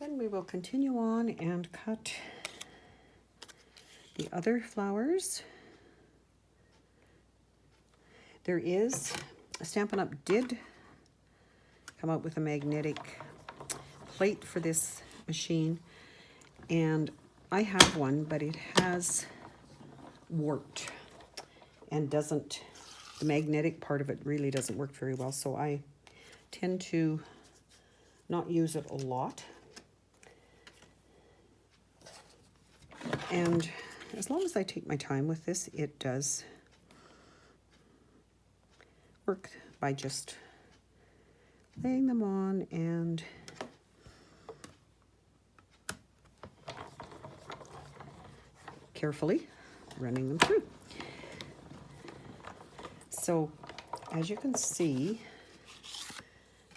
Then we will continue on and cut the other flowers. There is, Stampin' Up! Did come out with a magnetic plate for this machine, and I have one, but it has warped and doesn't, the magnetic part of it really doesn't work very well, so I tend to not use it a lot. And as long as I take my time with this, it does work by just laying them on and carefully running them through. So as you can see,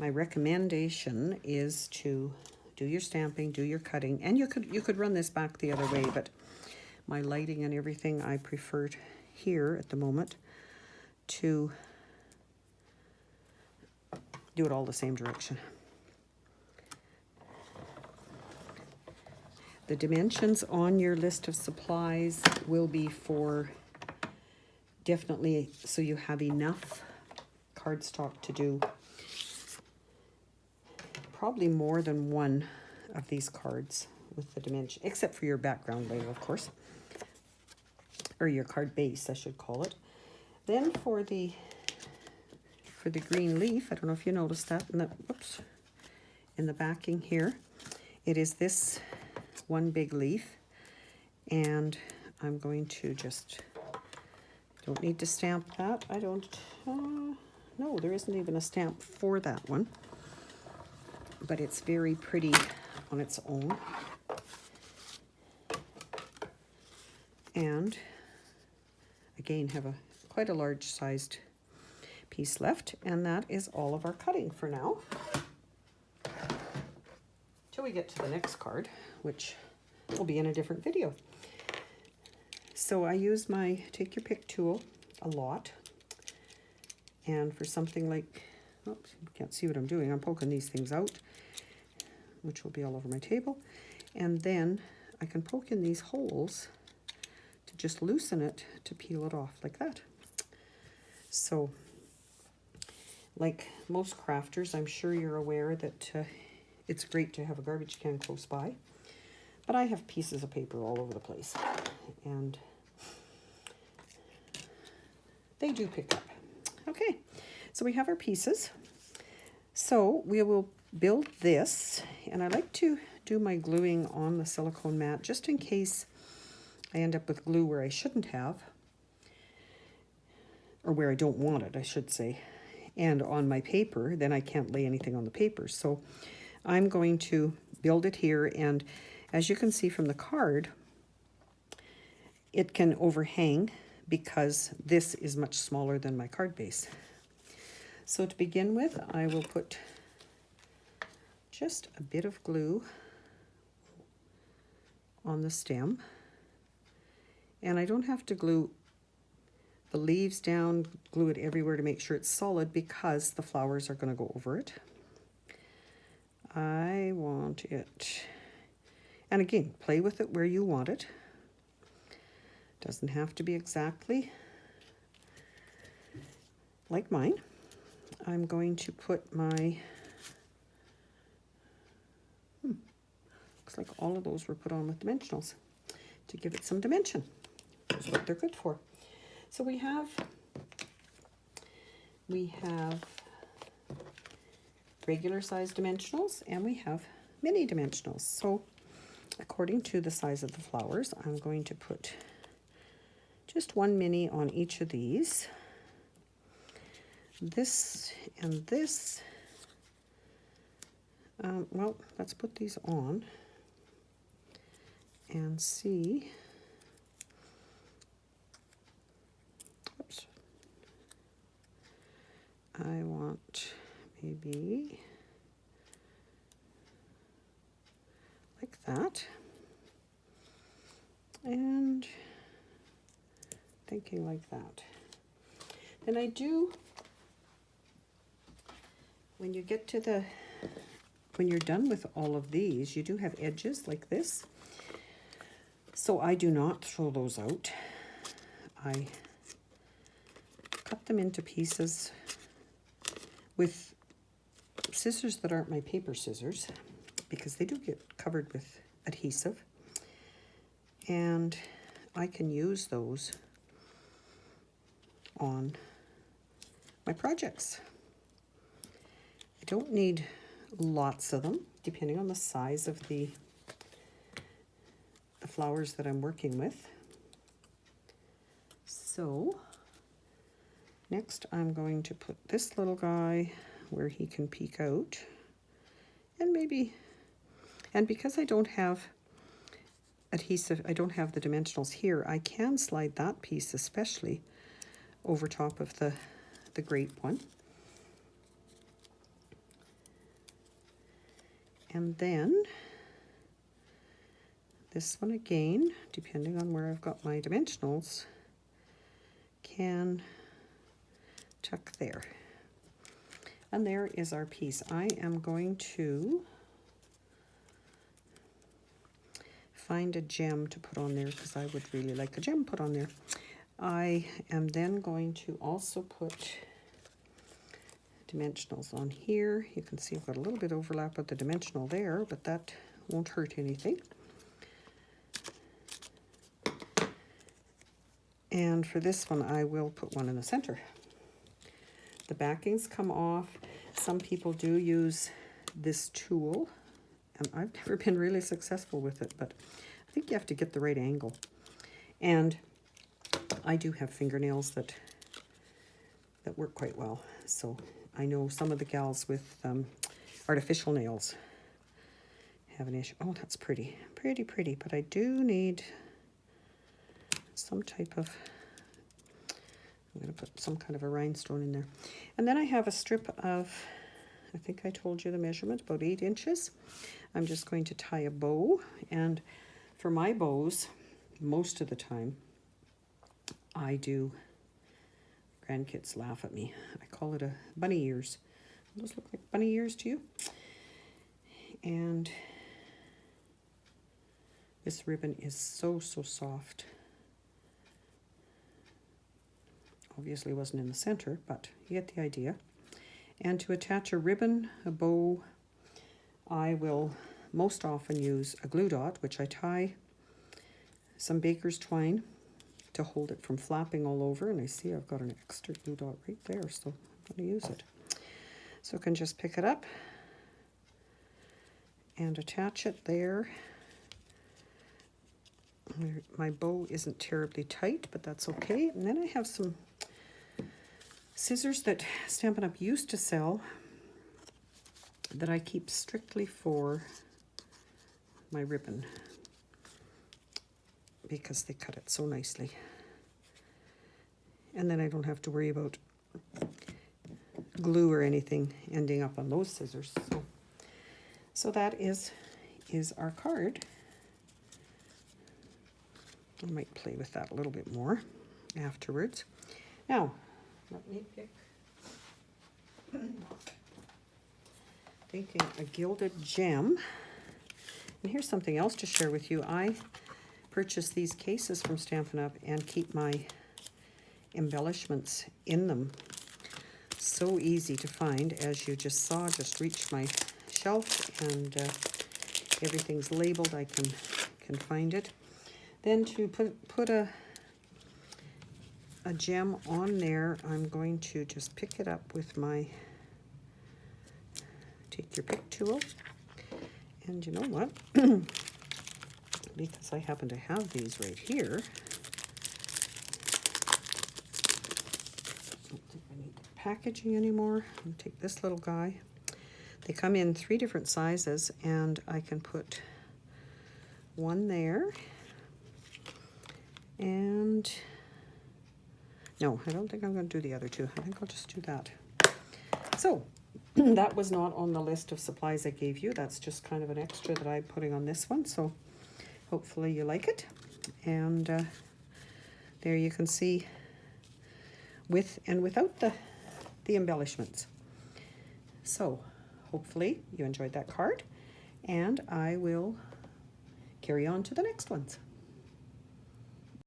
my recommendation is to do your stamping, do your cutting, and you could run this back the other way, but my lighting and everything, I preferred here at the moment to do it all the same direction. The dimensions on your list of supplies will be for definitely so you have enough cardstock to do probably more than one of these cards with the dimension, except for your background layer, of course, or your card base, I should call it. Then for the green leaf, I don't know if you noticed that in the, whoops, in the backing here, it is this one big leaf, and I'm going to just, don't need to stamp that. I don't, no, there isn't even a stamp for that one, but it's very pretty on its own. And again, have a quite a large sized piece left, and that is all of our cutting for now. Till we get to the next card, which will be in a different video. So I use my take your pick tool a lot, and for something like, oops, you can't see what I'm doing, I'm poking these things out, which will be all over my table, and then I can poke in these holes to just loosen it to peel it off like that. So like most crafters, I'm sure you're aware that it's great to have a garbage can close by, but I have pieces of paper all over the place, and they do pick up. Okay, so we have our pieces. So we will build this, and I like to do my gluing on the silicone mat just in case I end up with glue where I shouldn't have, or where I don't want it, I should say. And on my paper, then I can't lay anything on the paper. So I'm going to build it here, and as you can see from the card, it can overhang because this is much smaller than my card base. So to begin with, I will put just a bit of glue on the stem, and I don't have to glue the leaves down, glue it everywhere to make sure it's solid because the flowers are going to go over it. I want it, and again, play with it where you want it. Doesn't have to be exactly like mine. I'm going to put my, looks like all of those were put on with dimensionals to give it some dimension. That's what they're good for. So we have regular size dimensionals, and we have mini dimensionals. So according to the size of the flowers, I'm going to put just one mini on each of these. This and this. Well, let's put these on and see. Oops. I want maybe like that. And thinking like that. Then I do, when you get to the when you're done with all of these, you do have edges like this. So I do not throw those out. I cut them into pieces with scissors that aren't my paper scissors, because they do get covered with adhesive. And I can use those on my projects. I don't need lots of them, depending on the size of the flowers that I'm working with. So next I'm going to put this little guy where he can peek out, and maybe, and because I don't have adhesive, I don't have the dimensionals here, I can slide that piece especially over top of the grape one. And then this one again, depending on where I've got my dimensionals, can tuck there. And there is our piece. I am going to find a gem to put on there, because I would really like a gem put on there. I am then going to also put dimensionals on here. You can see I've got a little bit overlap with the dimensional there, but that won't hurt anything. And for this one, I will put one in the center. The backings come off. Some people do use this tool, and I've never been really successful with it, but I think you have to get the right angle. And I do have fingernails that work quite well. So I know some of the gals with artificial nails have an issue. Oh, that's pretty, pretty, but I do need some type of, I'm going to put some kind of a rhinestone in there. And then I have a strip of, I think I told you the measurement, about 8 inches. I'm just going to tie a bow, and for my bows, most of the time, I do, grandkids laugh at me, I call it a bunny ears. Those look like bunny ears to you? And this ribbon is so soft. Obviously wasn't in the center, but you get the idea. And to attach a ribbon, a bow, I will most often use a glue dot, which I tie some baker's twine to hold it from flapping all over. And I see I've got an extra glue dot right there, so I'm going to use it. So I can just pick it up and attach it there. My bow isn't terribly tight, but that's okay. And then I have some scissors that Stampin' Up! Used to sell that I keep strictly for my ribbon, because they cut it so nicely. And then I don't have to worry about glue or anything ending up on those scissors. So that is our card. I might play with that a little bit more afterwards. Now, let me pick, thinking a gilded gem. And here's something else to share with you. I purchased these cases from Stampin' Up! And keep my embellishments in them. So easy to find, as you just saw. Just reach my shelf and everything's labeled. I can find it. Then to put a gem on there, I'm going to just pick it up with my take your pick tool. And you know what? Because I happen to have these right here, I don't think I need the packaging anymore. I'll take this little guy. They come in 3 different sizes, and I can put one there. And no, I don't think I'm going to do the other 2. I think I'll just do that. So that was not on the list of supplies I gave you. That's just kind of an extra that I'm putting on this one. So hopefully you like it. And there you can see with and without the embellishments. So hopefully you enjoyed that card, and I will carry on to the next ones.